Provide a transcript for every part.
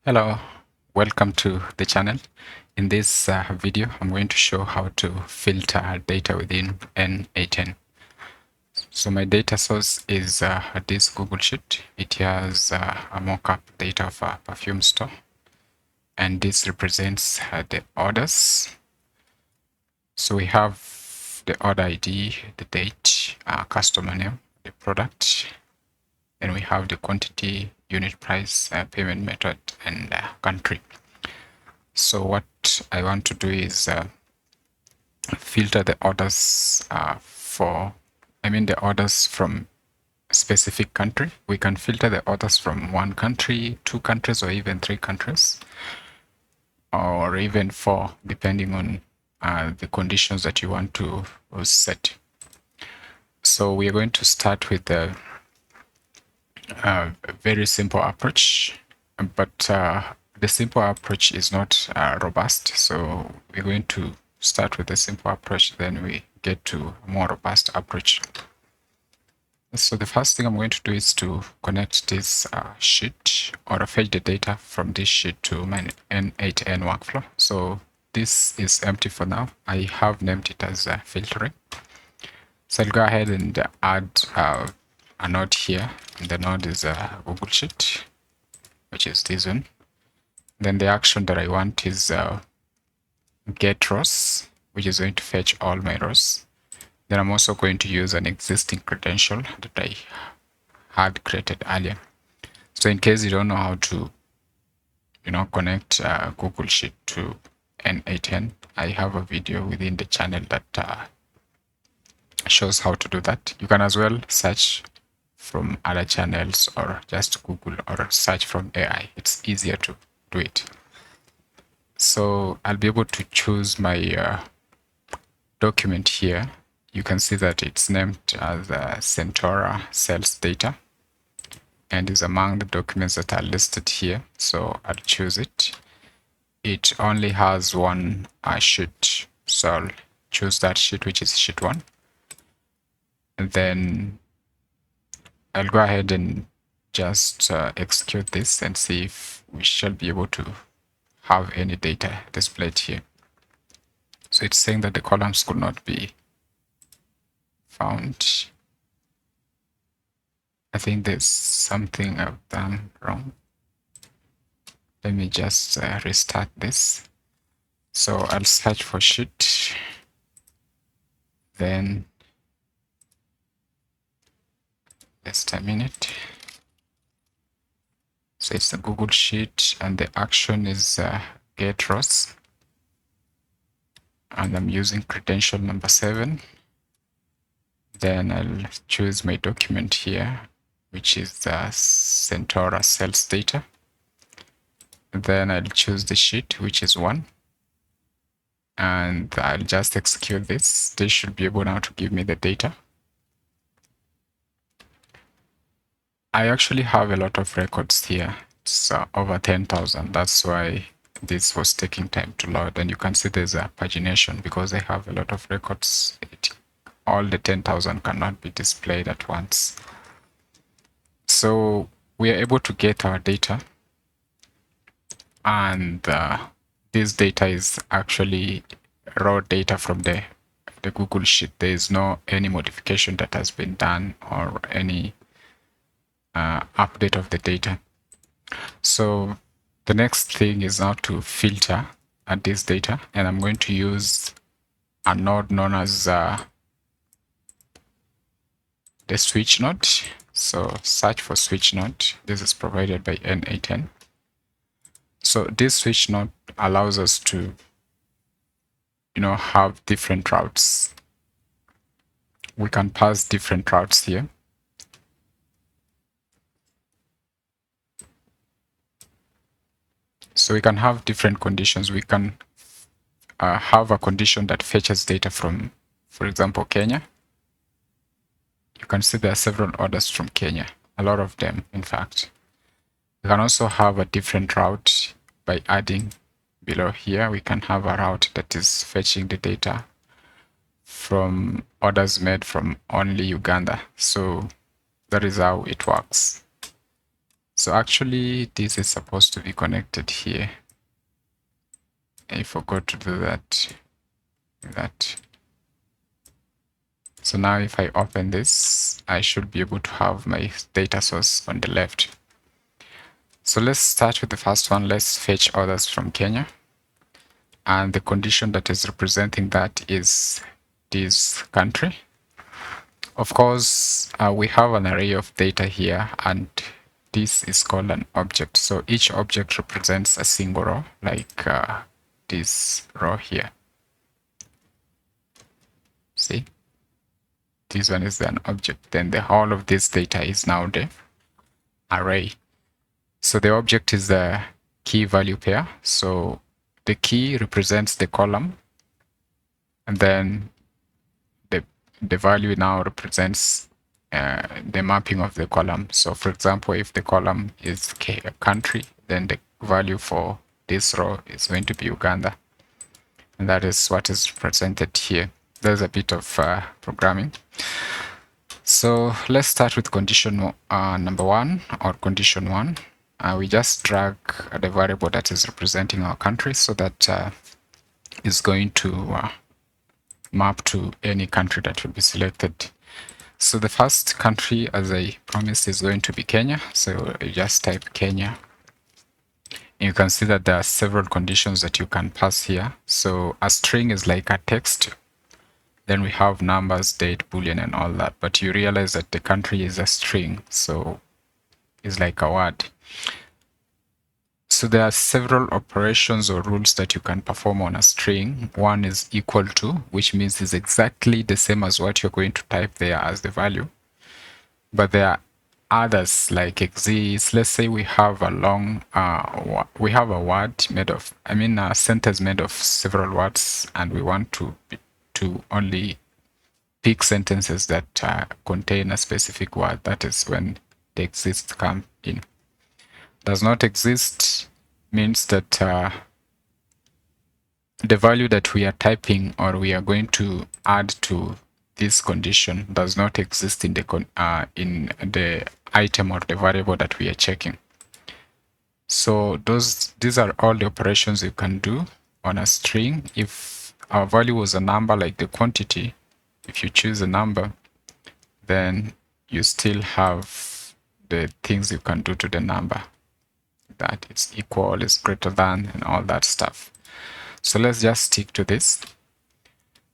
Hello, welcome to the channel. In this video, I'm going to show how to filter data within n8n. So my data source is this Google Sheet. It has a mock-up data of a perfume store, and this represents the orders. So we have the order ID, the date, customer name, the product, then we have the quantity, unit price, payment method, and country. So what I want to do is filter the orders the orders from a specific country. We can filter the orders from one country, two countries, or even three countries, or even four, depending on the conditions that you want to set. So we are going to start with a very simple approach, but the simple approach is not robust. So we're going to start with a simple approach, then we get to a more robust approach. So the first thing I'm going to do is to connect this sheet or fetch the data from this sheet to my n8n workflow. So this is empty for now. I have named it as filtering. So I'll go ahead and add a node here. And the node is a Google Sheet, which is this one. Then the action that I want is get rows, which is going to fetch all my rows. Then I'm also going to use an existing credential that I had created earlier. So in case you don't know how to, connect Google Sheet to n8n, I have a video within the channel that shows how to do that. You can as well search from other channels or just Google or search from AI. It's easier to do it. So I'll be able to choose my document here. You can see that it's named as Centaura sales data and is among the documents that are listed here. So I'll choose it. It only has one sheet, so I'll choose that sheet, which is sheet 1. And then I'll go ahead and just execute this and see if we shall be able to have any data displayed here. So it's saying that the columns could not be found. I think there's something I've done wrong. Let me just restart this. So I'll search for sheet, then just a minute. So it's the Google Sheet and the action is get rows. And I'm using credential number 7. Then I'll choose my document here, which is the Centaura sales data. Then I'll choose the sheet, which is 1. And I'll just execute this. This should be able now to give me the data. I actually have a lot of records here. It's over 10,000. That's why this was taking time to load. And you can see there's a pagination because I have a lot of records. All the 10,000 cannot be displayed at once. So we are able to get our data. And this data is actually raw data from the Google Sheet. There is no any modification that has been done or any update of the data. So the next thing is now to filter at this data, and I'm going to use a node known as the switch node. So search for switch node. This is provided by n8n. So this switch node allows us to, have different routes. We can pass different routes here. So we can have different conditions. We can have a condition that fetches data from, for example, Kenya. You can see there are several orders from Kenya, a lot of them, in fact. We can also have a different route by adding below here. We can have a route that is fetching the data from orders made from only Uganda. So that is how it works. So actually this is supposed to be connected here. I forgot to do that. So now if I open this, I should be able to have my data source on the left. So let's start with the first one. Let's fetch orders from Kenya. And the condition that is representing that is this country. Of course, we have an array of data here, and this is called an object. So each object represents a single row, like this row here. See? This one is an object. Then the whole of this data is now the array. So the object is the key value pair. So the key represents the column, and then the value now represents the mapping of the column. So for example, if the column is country, then the value for this row is going to be Uganda. And that is what is represented here. There's a bit of programming. So let's start with condition number 1 or condition 1. We just drag the variable that is representing our country so that is going to map to any country that will be selected. So the first country, as I promised, is going to be Kenya. So you just type Kenya. And you can see that there are several conditions that you can pass here. So a string is like a text. Then we have numbers, date, boolean, and all that. But you realize that the country is a string. So it's like a word. So there are several operations or rules that you can perform on a string. One is equal to, which means it's exactly the same as what you're going to type there as the value. But there are others like exists. Let's say we have a long, we have a word made of, a sentence made of several words, and we want to only pick sentences that contain a specific word. That is when the exists come in. Does not exist means that the value that we are typing or we are going to add to this condition does not exist in the item or the variable that we are checking. So these are all the operations you can do on a string. If our value was a number like the quantity, if you choose a number, then you still have the things you can do to the number. That it's equal, is greater than, and all that stuff. So let's just stick to this.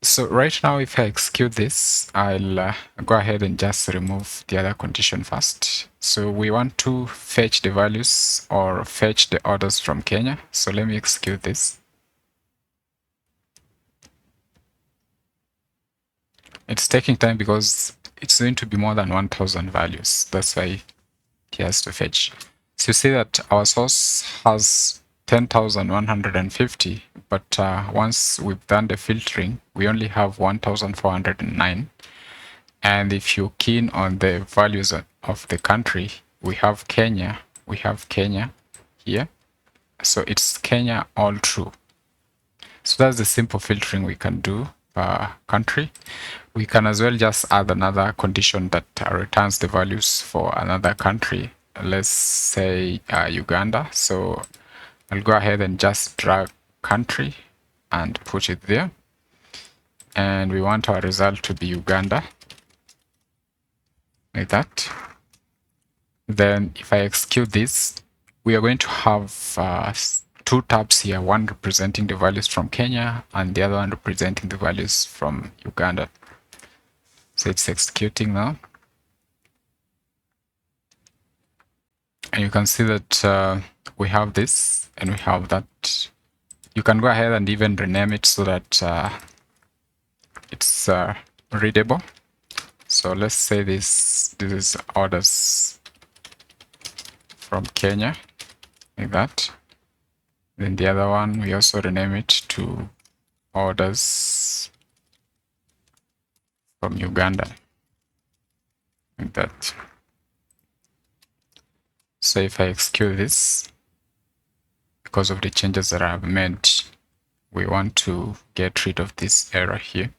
So right now, if I execute this, I'll go ahead and just remove the other condition first. So we want to fetch the values or fetch the orders from Kenya. So let me execute this. It's taking time because it's going to be more than 1,000 values. That's why he has to fetch. So you see that our source has 10,150, but once we've done the filtering, we only have 1,409. And if you key in on the values of the country, we have Kenya here. So it's Kenya all true. So that's the simple filtering we can do per country. We can as well just add another condition that returns the values for another country. Let's say Uganda. So I'll go ahead and just drag country and put it there. And we want our result to be Uganda, like that. Then if I execute this, we are going to have two tabs here, one representing the values from Kenya and the other one representing the values from Uganda. So it's executing now. And you can see that we have this and we have that. You can go ahead and even rename it so that it's readable. So let's say this is orders from Kenya, like that. Then the other one, we also rename it to orders from Uganda, like that. So if I execute this, because of the changes that I have made, we want to get rid of this error here.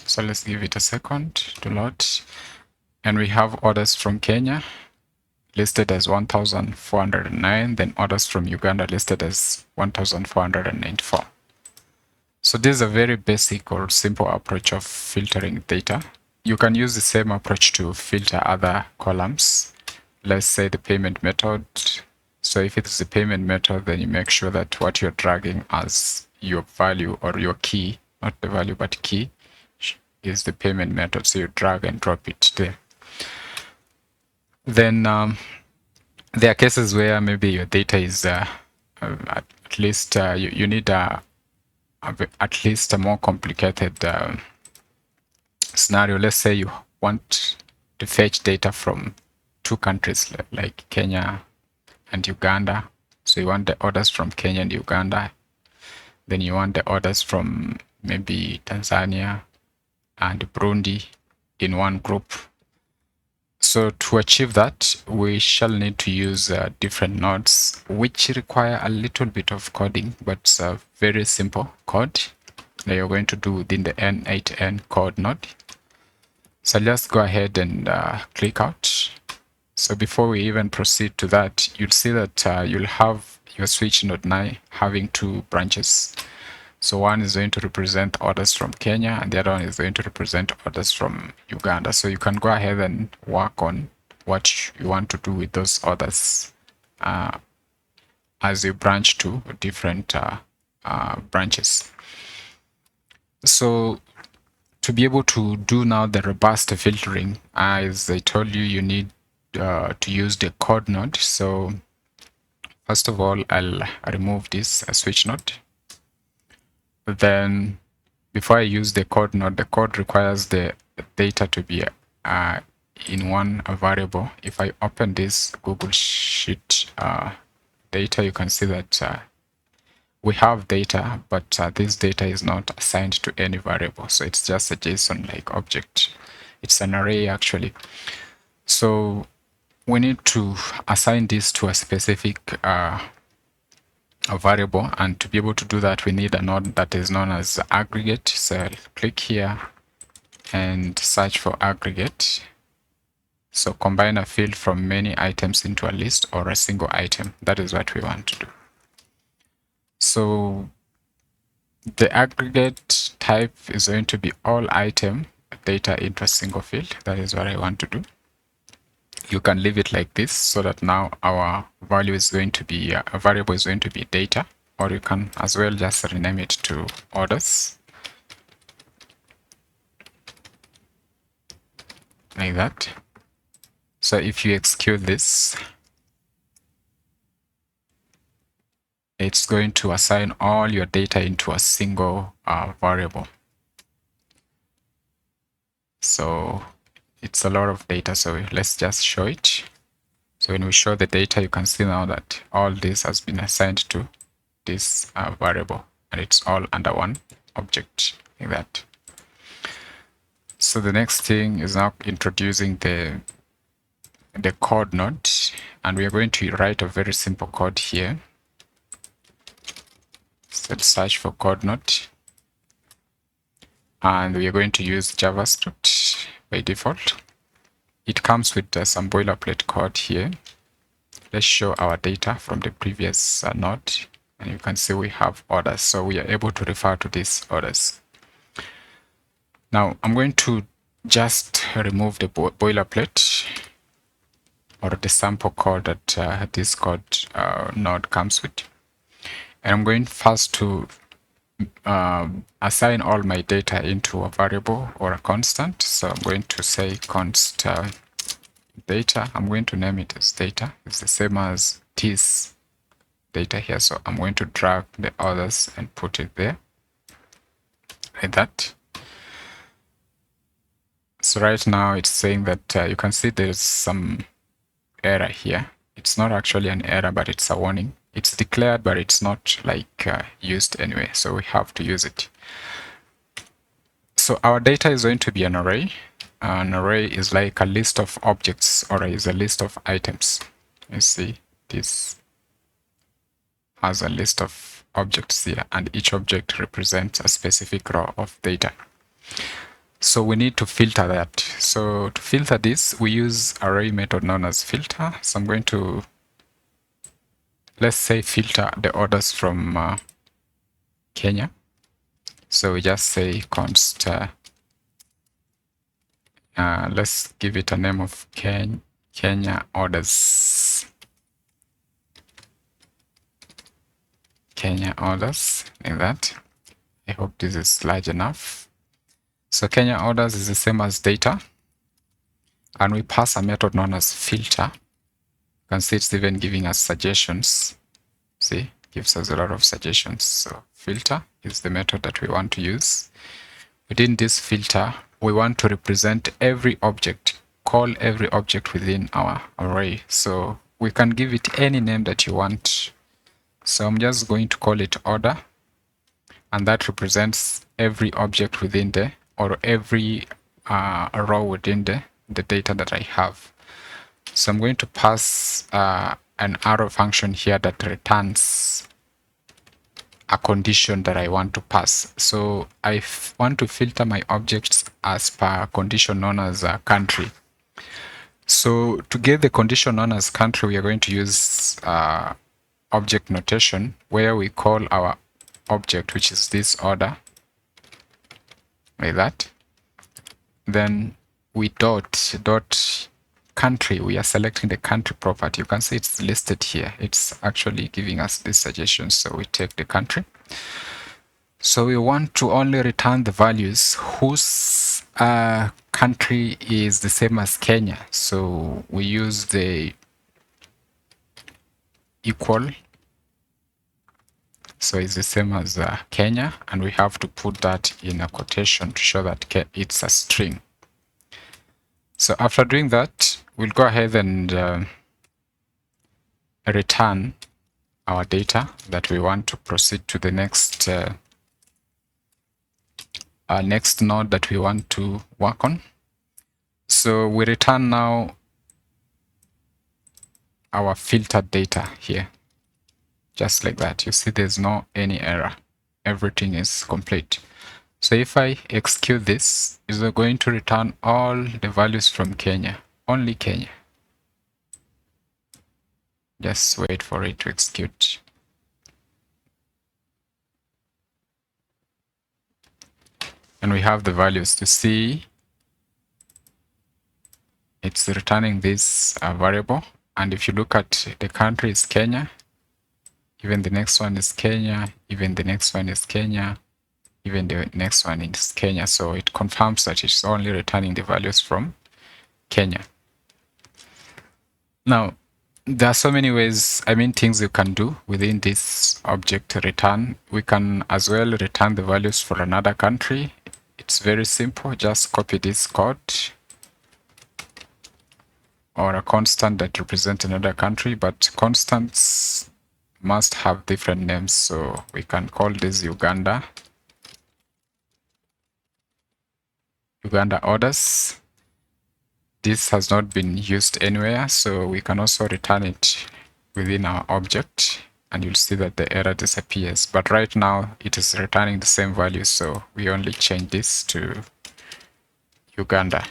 So let's give it a second to load. And we have orders from Kenya listed as 1,409, then orders from Uganda listed as 1,494. So this is a very basic or simple approach of filtering data. You can use the same approach to filter other columns. Let's say the payment method. So if it's the payment method, then you make sure that what you're dragging as your value or your key, not the value, but key, is the payment method. So you drag and drop it there. Then there are cases where maybe your data is at least you need at least a more complicated scenario. Let's say you want to fetch data from two countries like Kenya and Uganda. So you want the orders from Kenya and Uganda. Then you want the orders from maybe Tanzania and Burundi in one group. So to achieve that, we shall need to use different nodes, which require a little bit of coding, but it's a very simple code that you're going to do within the n8n code node. So let's go ahead and click out. So before we even proceed to that, you'll see that you'll have your switch node now having two branches. So one is going to represent orders from Kenya and the other one is going to represent orders from Uganda. So you can go ahead and work on what you want to do with those orders as you branch to different branches. So to be able to do now the robust filtering, as I told you, you need to use the code node. So first of all, I'll remove this switch node. Then before I use the code node, the code requires the data to be in one variable. If I open this Google Sheet data, you can see that we have data, but this data is not assigned to any variable. So it's just a JSON-like object. It's an array actually. So we need to assign this to a specific a variable, and to be able to do that we need a node that is known as aggregate. So I'll click here and search for aggregate. So combine a field from many items into a list or a single item. That is what we want to do. So the aggregate type is going to be all item data into a single field. That is what I want to do. You can leave it like this so that now our value is going to be a variable is going to be data, or you can as well just rename it to orders like that. So if you execute this, it's going to assign all your data into a single variable. So it's a lot of data, so let's just show it. So when we show the data, you can see now that all this has been assigned to this variable, and it's all under one object like that. So the next thing is now introducing the code node, and we are going to write a very simple code here. So let's search for code node, and we are going to use JavaScript by default. It comes with some boilerplate code here. Let's show our data from the previous node, and you can see we have orders, so we are able to refer to these orders. Now I'm going to just remove the boilerplate or the sample code that this code node comes with, and I'm going first to assign all my data into a variable or a constant. So I'm going to say const data. I'm going to name it as data. It's the same as this data here. So I'm going to drag the others and put it there like that. So right now it's saying that you can see there's some error here. It's not actually an error, but it's a warning. It's declared, but it's not like used anyway, so we have to use it. So our data is going to be an array. An array is like a list of objects, or is a list of items. You see, this has a list of objects here, and each object represents a specific row of data. So we need to filter that. So to filter this, we use array method known as filter. So I'm going to, let's say, filter the orders from Kenya. So we just say const, let's give it a name of Kenya orders. Kenya orders, like that. I hope this is large enough. So Kenya orders is the same as data. And we pass a method known as filter. You can see it's even giving us suggestions. See, gives us a lot of suggestions. So filter is the method that we want to use. Within this filter, we want to represent every object, call every object within our array. So we can give it any name that you want. So I'm just going to call it order, and that represents every object within the, or every row within the data that I have. So I'm going to pass an arrow function here that returns a condition that I want to pass. So I want to filter my objects as per a condition known as a country. So to get the condition known as country, we are going to use object notation, where we call our object, which is this order, like that. Then we dot country. We are selecting the country property. You can see it's listed here. It's actually giving us this suggestion. So we take the country. So we want to only return the values whose country is the same as Kenya. So we use the equal. So it's the same as Kenya, and we have to put that in a quotation to show that it's a string. So after doing that, we'll go ahead and return our data that we want to proceed to the next next node that we want to work on. So we return now our filtered data here, just like that. You see there's no any error. Everything is complete. So if I execute this, it's going to return all the values from Kenya, only Kenya. Just wait for it to execute. And we have the values to see. It's returning this variable. And if you look at the country is Kenya, even the next one is Kenya, even the next one is Kenya, even the next one is Kenya. So it confirms that it's only returning the values from Kenya. Now, there are so many ways, things you can do within this object return. We can as well return the values for another country. It's very simple. Just copy this code or a constant that represents another country, but constants must have different names. So we can call this Uganda orders. This has not been used anywhere, so we can also return it within our object, and you'll see that the error disappears. But right now it is returning the same value, so we only change this to Uganda,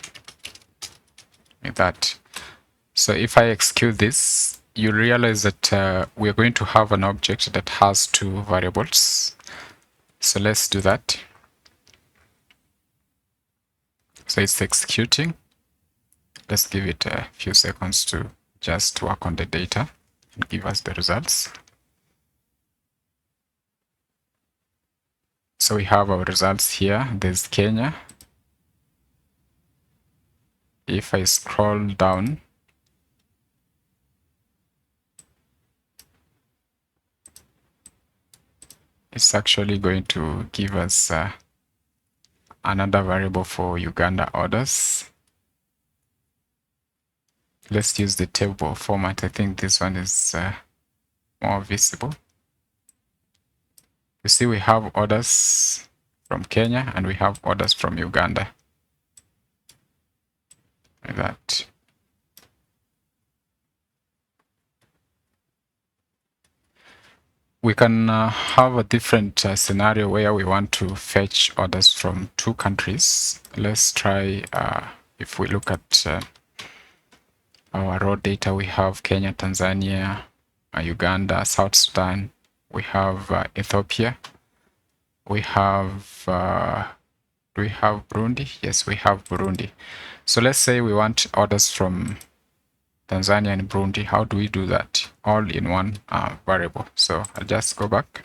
like that. So if I execute this, you realize that we're going to have an object that has two variables. So let's do that. So it's executing. Let's give it a few seconds to just work on the data and give us the results. So we have our results here. There's Kenya. If I scroll down, it's actually going to give us another variable for Uganda orders. Let's use the table format. I think this one is more visible. You see we have orders from Kenya and we have orders from Uganda, like that. we can have a different scenario where we want to fetch orders from two countries. Let's try if we look at our raw data, we have Kenya, Tanzania, Uganda, South Sudan, we have Ethiopia, we have do we have Burundi? Yes, we have Burundi. So let's say we want orders from Tanzania and Burundi. How do we do that? All in one variable. So I'll just go back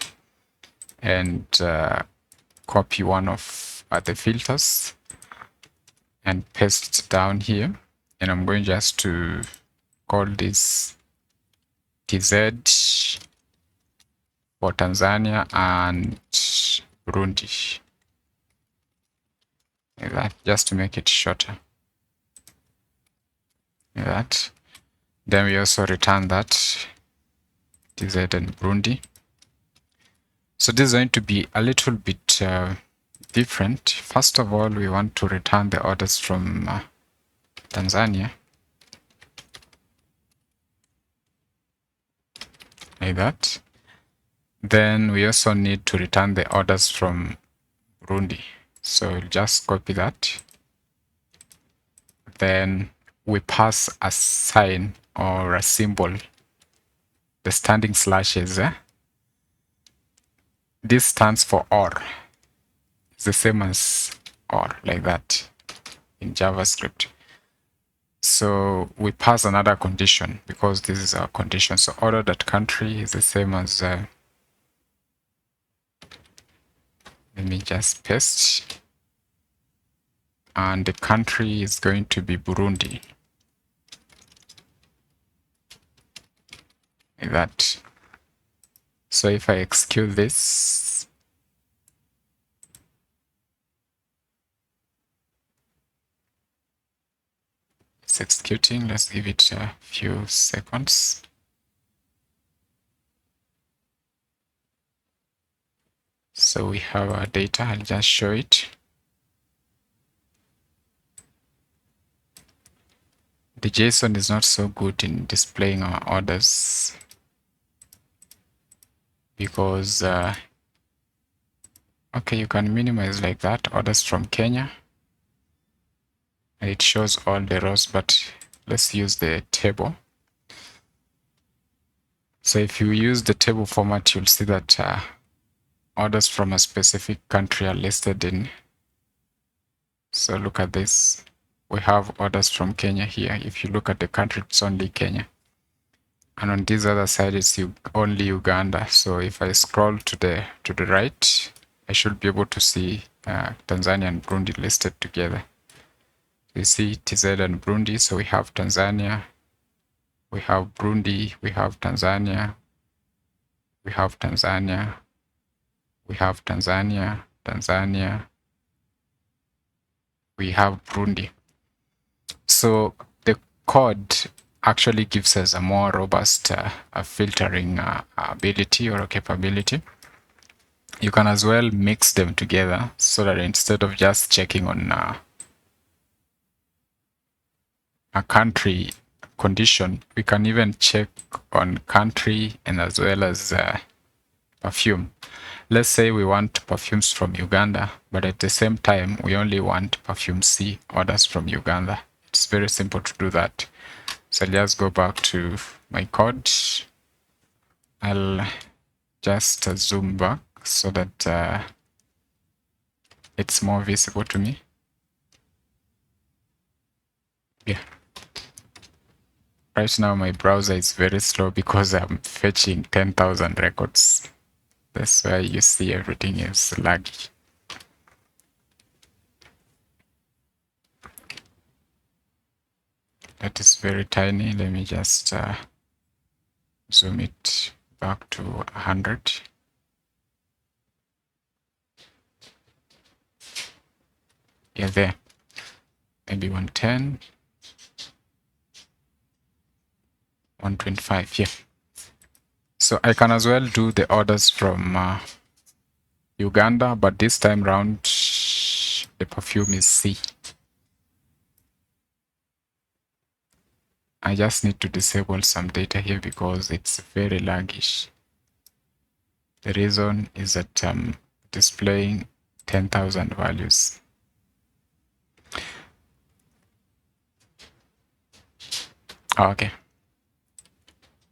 and copy one of the filters and paste it down here. And I'm going just to call this TZ for Tanzania and Burundi. Like that, just to make it shorter. Like that. Then we also return that TZ and Burundi. So this is going to be a little bit different. First of all, we want to return the orders from Tanzania. Like that. Then we also need to return the orders from Burundi. So we'll just copy that. Then we pass a sign or a symbol, the standing slashes. This stands for OR. It's the same as OR, like that in JavaScript. So we pass another condition because this is our condition. So order.country is the same as let me just paste, and the country is going to be Burundi, like that. So if I execute this, it's executing. Let's give it a few seconds. So we have our data. I'll just show it. The JSON is not so good in displaying our orders because okay, you can minimize like that, orders from Kenya, and it shows all the rows, but let's use the table. So if you use the table format, you'll see that orders from a specific country are listed in. So look at this. We have orders from Kenya here. If you look at the country, it's only Kenya. And on this other side, it's only Uganda. So if I scroll to the right, I should be able to see Tanzania and Burundi listed together. You see TZ and Burundi. So we have Tanzania, we have Burundi, we have Tanzania, we have Tanzania, we have Tanzania, we have Burundi. So the code actually gives us a more robust filtering ability or capability. You can as well mix them together so that instead of just checking on a country condition, we can even check on country and as well as perfume. Let's say we want perfumes from Uganda, but at the same time, we only want perfume C orders from Uganda. It's very simple to do that. So I'll just go back to my code. I'll just zoom back so that it's more visible to me. Yeah. Right now my browser is very slow because I'm fetching 10,000 records. That's why you see everything is laggy. That is very tiny. Let me just zoom it back to 100. Yeah, there. Maybe 110. 125, yeah. So I can as well do the orders from Uganda, but this time round the perfume is C. I just need to disable some data here because it's very laggish. The reason is that I'm displaying 10,000 values. Okay.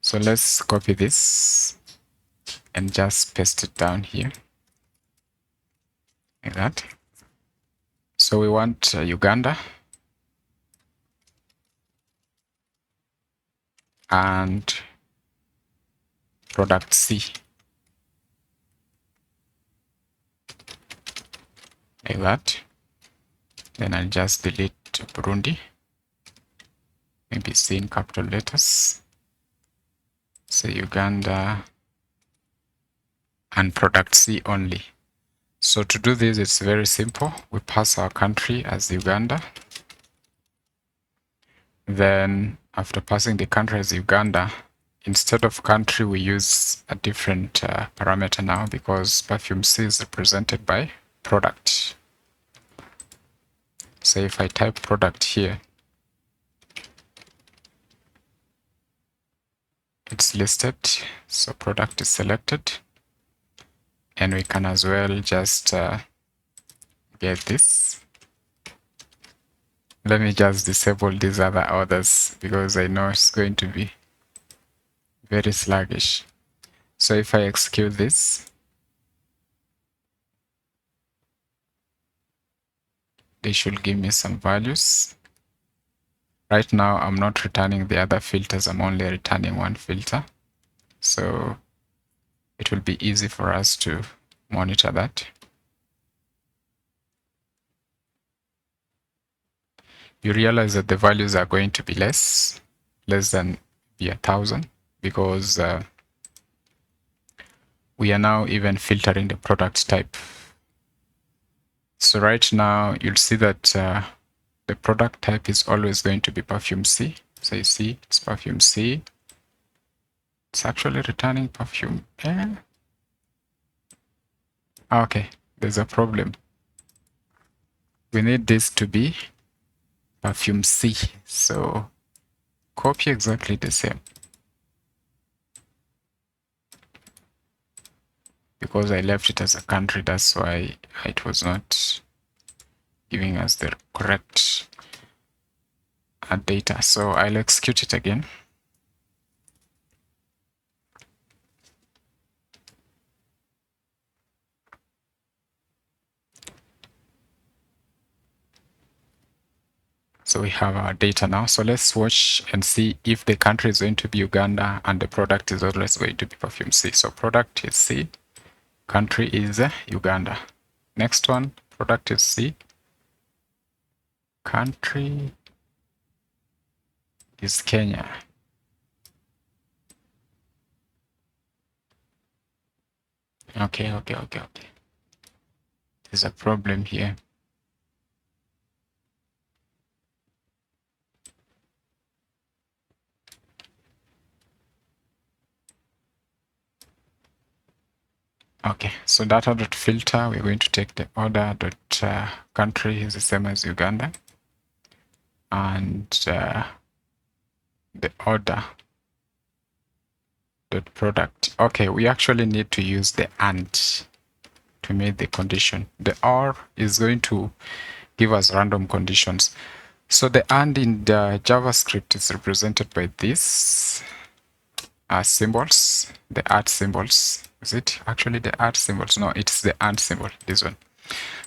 So let's copy this and just paste it down here like that. So we want Uganda and product C like that. Then I'll just delete Burundi, maybe C in capital letters. Say Uganda and product C only. So to do this, it's very simple. We pass our country as Uganda. Then after passing the country as Uganda, instead of country, we use a different parameter now because perfume C is represented by product. So if I type product here, it's listed. So product is selected. And we can as well just get this. Let me just disable these other orders because I know it's going to be very sluggish. So if I execute this, they should give me some values. Right now, I'm not returning the other filters. I'm only returning one filter. So it will be easy for us to monitor that. You realize that the values are going to be less than 1,000 because we are now even filtering the product type. So right now you'll see that the product type is always going to be perfume C. So you see it's perfume C. It's actually returning perfume A. Okay, there's a problem. We need this to be perfume C. So copy exactly the same. Because I left it as a country, that's why it was not giving us the correct data. So I'll execute it again. So we have our data now. So let's watch and see if the country is going to be Uganda and the product is always going to be perfume C. So product is C, country is Uganda. Next one, product is C, country is Kenya. Okay. There's a problem here. Okay, so data.filter, we're going to take the order.country is the same as Uganda. And the order.product. Okay, we actually need to use the AND to meet the condition. The OR is going to give us random conditions. So the AND in the JavaScript is represented by these symbols, the @ symbols. Is it actually the @ symbols? No, it's the AND symbol, this one.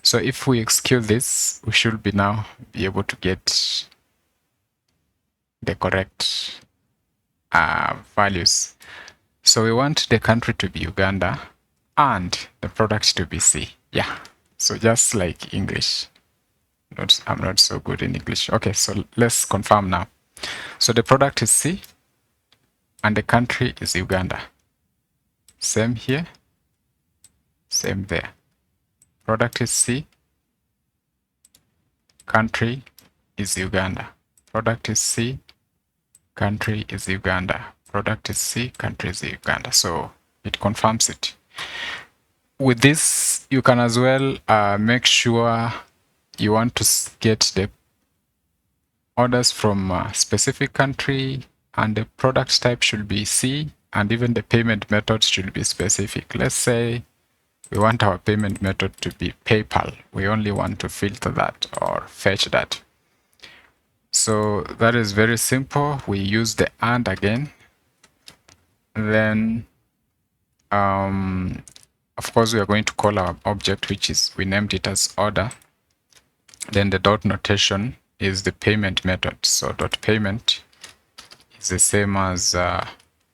So if we execute this, we should be now be able to get the correct values. So we want the country to be Uganda and the product to be C. Yeah, so just like English. I'm not so good in English. Okay, so let's confirm now. So the product is C and the country is Uganda. Same here, same there. Product is C, country is Uganda. Product is C, country is Uganda. Product is C, country is Uganda. So it confirms it. With this, you can as well make sure you want to get the orders from a specific country and the product type should be C and even the payment method should be specific. Let's say we want our payment method to be PayPal. We only want to filter that or fetch that. So that is very simple. We use the and again. Then, of course, we are going to call our object, which is, we named it as order. Then the dot notation is the payment method. So dot payment is the same as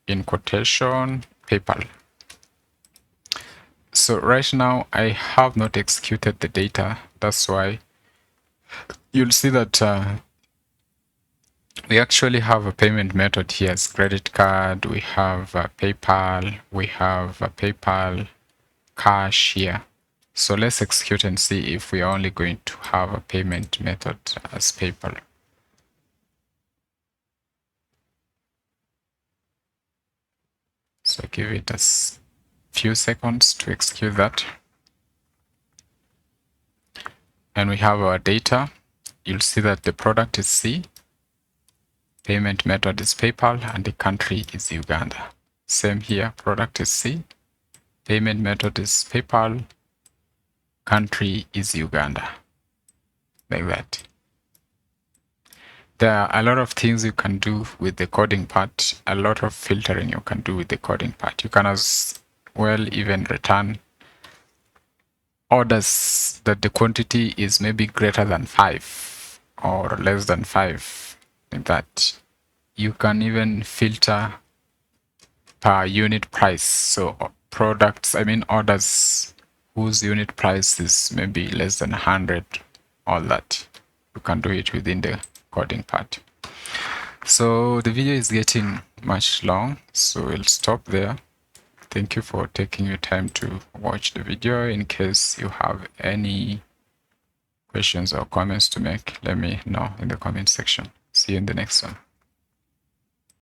in quotation PayPal. So right now I have not executed the data. That's why you'll see that we actually have a payment method here as credit card. We have PayPal. We have PayPal cash here. So let's execute and see if we are only going to have a payment method as PayPal. So give it a few seconds to execute that. And we have our data. You'll see that the product is C, payment method is PayPal, and the country is Uganda. Same here, product is C, payment method is PayPal, country is Uganda. Like that. There are a lot of things you can do with the coding part, a lot of filtering you can do with the coding part. You can as well even return orders that the quantity is maybe greater than 5 or less than 5, like that. You can even filter per unit price. So orders whose unit price is maybe less than 100, all that. You can do it within the coding part. So the video is getting much long, so we'll stop there. Thank you for taking your time to watch the video. In case you have any questions or comments to make, let me know in the comment section. See you in the next one.